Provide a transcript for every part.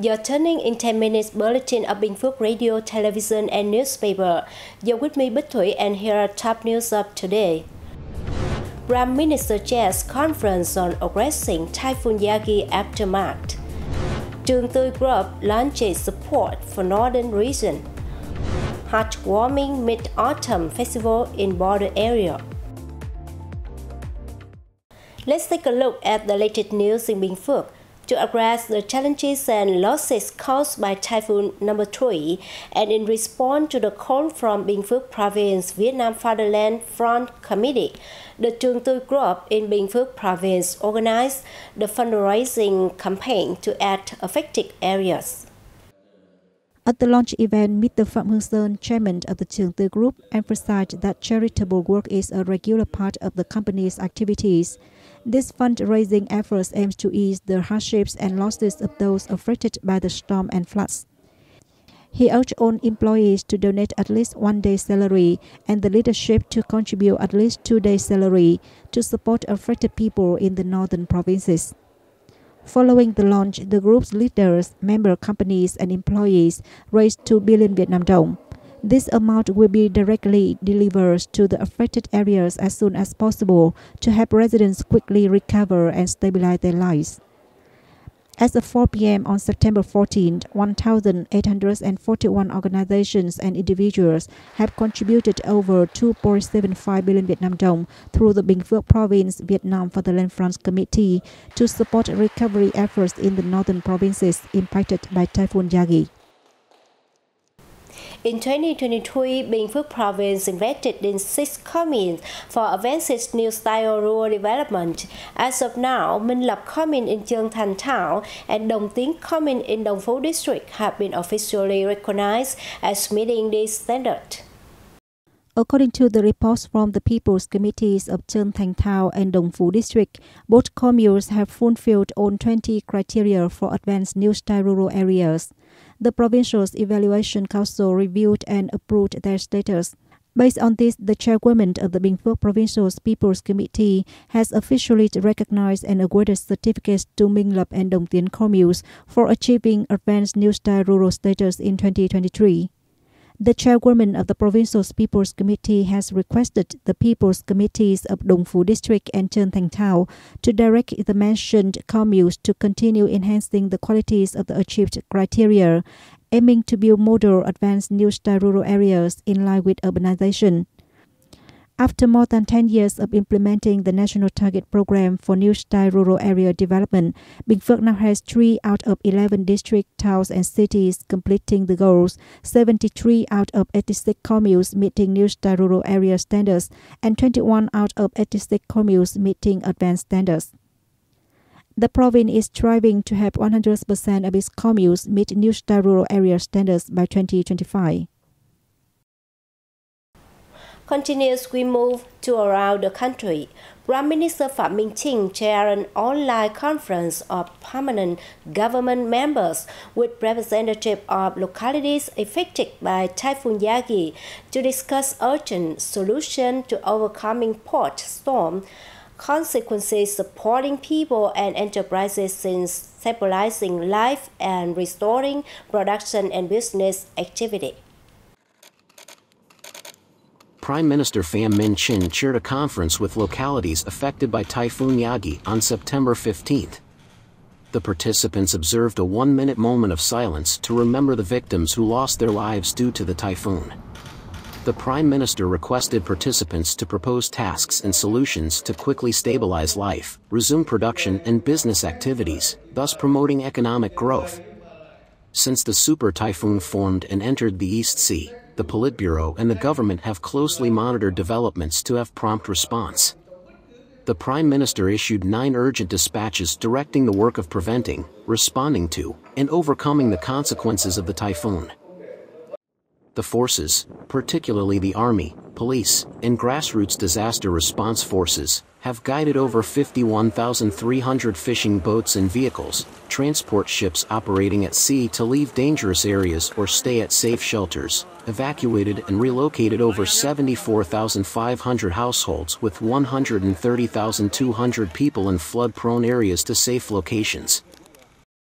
You're turning in 10 minutes bulletin of Bình Phước Radio, television, and newspaper. You're with me, Bích Thủy, and here are top news of today. Prime Minister chairs conference on addressing Typhoon Yagi aftermath. Truong Tuoi Group launches support for northern region. Heartwarming Mid-Autumn Festival in border area. Let's take a look at the latest news in Bình Phước. To address the challenges and losses caused by Typhoon number 3, and in response to the call from Bình Phước Province Vietnam Fatherland Front Committee, the Truong Tuoi Group in Bình Phước Province organized the fundraising campaign to aid affected areas. At the launch event, Mr. Phạm Hương Sơn, chairman of the Truong Tuoi Group, emphasized that charitable work is a regular part of the company's activities. This fundraising effort aims to ease the hardships and losses of those affected by the storm and floods. He urged all employees to donate at least 1 day's salary and the leadership to contribute at least 2 days' salary to support affected people in the northern provinces. Following the launch, the group's leaders, member companies, and employees raised 2 billion Vietnam dong. This amount will be directly delivered to the affected areas as soon as possible to help residents quickly recover and stabilize their lives. As of 4 p.m. on September 14th, 1,841 organizations and individuals have contributed over 2.75 billion Vietnam dong through the Bình Phước Province Vietnam Fatherland Front Committee to support recovery efforts in the northern provinces impacted by Typhoon Yagi. In 2023, Bình Phước Province invested in 6 communes for advanced new style rural development. As of now, Minh Lập commune in Chương Thành Town and Đồng Tiến commune in Đồng Phú District have been officially recognized as meeting this standard. According to the reports from the People's Committees of Chương Thành Town and Đồng Phú District, both communes have fulfilled all 20 criteria for advanced new style rural areas. The Provincial Evaluation Council reviewed and approved their status. Based on this, the chairwoman of the Bình Phước Provincial People's Committee has officially recognized and awarded certificates to Minh Lập and Đồng Tiến communes for achieving advanced new style rural status in 2023. The chairwoman of the Provincial People's Committee has requested the People's Committees of Đồng Phú District and Chương Thành Town to direct the mentioned communes to continue enhancing the qualities of the achieved criteria, aiming to build model advanced new style rural areas in line with urbanization. After more than 10 years of implementing the National Target Program for New Style Rural Area Development, Bình Phước now has 3 out of 11 district, towns, and cities completing the goals, 73 out of 86 communes meeting New Style Rural Area standards, and 21 out of 86 communes meeting advanced standards. The province is striving to have 100% of its communes meet New Style Rural Area standards by 2025. Continues, we move to around the country. Prime Minister Phạm Minh Chính chaired an online conference of permanent government members with representatives of localities affected by Typhoon Yagi to discuss urgent solutions to overcoming post-storm consequences, supporting people and enterprises in stabilizing life and restoring production and business activity. Prime Minister Phạm Minh Chính chaired a conference with localities affected by Typhoon Yagi on September 15th. The participants observed a 1-minute moment of silence to remember the victims who lost their lives due to the typhoon. The Prime Minister requested participants to propose tasks and solutions to quickly stabilize life, resume production and business activities, thus promoting economic growth. Since the super typhoon formed and entered the East Sea, the Politburo and the government have closely monitored developments to have prompt response. The Prime Minister issued 9 urgent dispatches directing the work of preventing, responding to, and overcoming the consequences of the typhoon. The forces, particularly the Army, Police, and grassroots disaster response forces, have guided over 51,300 fishing boats and vehicles, transport ships operating at sea to leave dangerous areas or stay at safe shelters, evacuated and relocated over 74,500 households with 130,200 people in flood-prone areas to safe locations.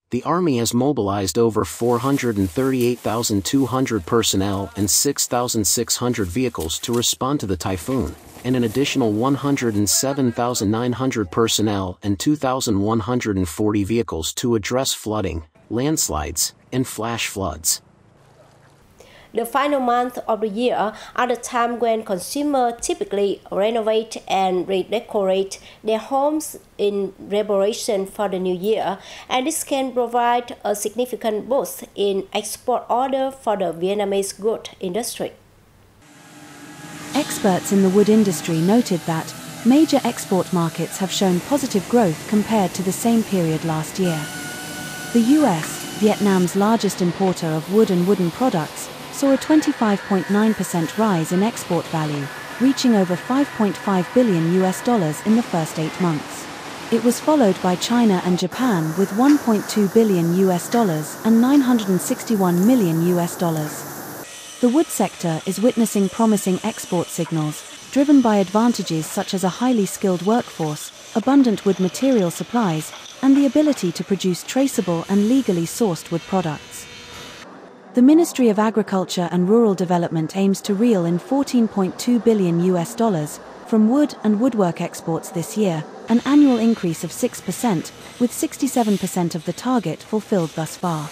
The Army has mobilized over 438,200 personnel and 6,600 vehicles to respond to the typhoon, and an additional 107,900 personnel and 2,140 vehicles to address flooding, landslides, and flash floods. The final month of the year are the time when consumers typically renovate and redecorate their homes in preparation for the new year, and this can provide a significant boost in export orders for the Vietnamese goods industry. Experts in the wood industry noted that major export markets have shown positive growth compared to the same period last year. The US, Vietnam's largest importer of wood and wooden products, saw a 25.9% rise in export value, reaching over $5.5 billion in the first 8 months. It was followed by China and Japan with $1.2 billion and $961 million. The wood sector is witnessing promising export signals, driven by advantages such as a highly skilled workforce, abundant wood material supplies, and the ability to produce traceable and legally sourced wood products. The Ministry of Agriculture and Rural Development aims to reel in $14.2 billion from wood and woodwork exports this year, an annual increase of 6%, with 67% of the target fulfilled thus far.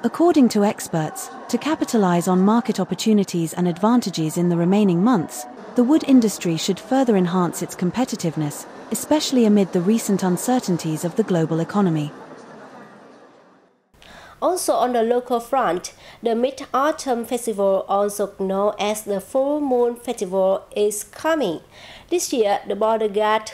According to experts, to capitalize on market opportunities and advantages in the remaining months, the wood industry should further enhance its competitiveness, especially amid the recent uncertainties of the global economy. Also on the local front, the Mid-Autumn Festival, also known as the Full Moon Festival, is coming. This year, the Border Guard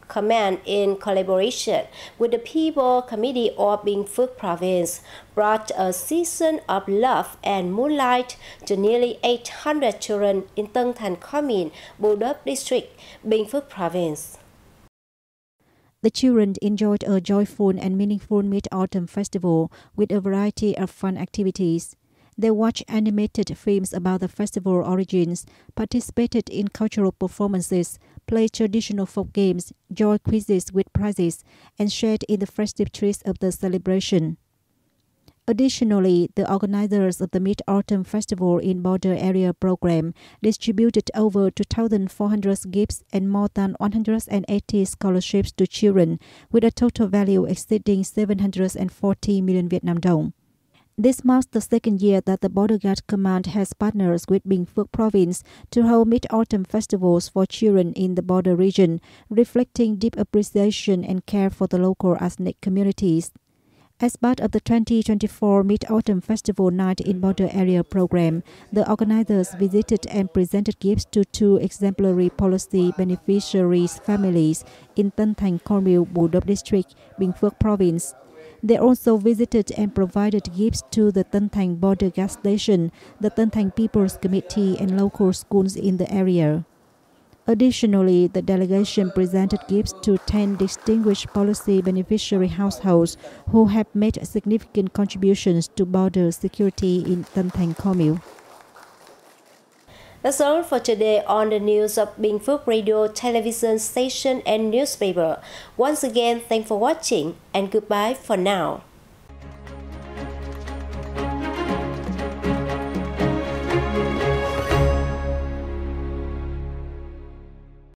Command, in collaboration with the People Committee of Bình Phước Province, brought a season of love and moonlight to nearly 800 children in Tân Thành Commune, Bù Đốp District, Bình Phước Province. The children enjoyed a joyful and meaningful Mid-Autumn Festival with a variety of fun activities. They watched animated films about the festival origins, participated in cultural performances, played traditional folk games, joined quizzes with prizes, and shared in the festive treats of the celebration. Additionally, the organizers of the Mid-Autumn Festival in Border Area program distributed over 2,400 gifts and more than 180 scholarships to children, with a total value exceeding 740 million Vietnam dong. This marks the second year that the Border Guard Command has partners with Bình Phước Province to hold Mid-Autumn festivals for children in the border region, reflecting deep appreciation and care for the local ethnic communities. As part of the 2024 Mid-Autumn Festival Night in Border Area program, the organizers visited and presented gifts to 2 exemplary policy beneficiaries' families in Tân Thành Commune, Bù Đốp District, Bình Phước Province. They also visited and provided gifts to the Tân Thành Border Gas Station, the Tân Thành People's Committee, and local schools in the area. Additionally, the delegation presented gifts to 10 distinguished policy beneficiary households who have made significant contributions to border security in Tân Thành Commune. That's all for today on the news of Bình Phước Radio, television station and newspaper. Once again, thanks for watching and goodbye for now.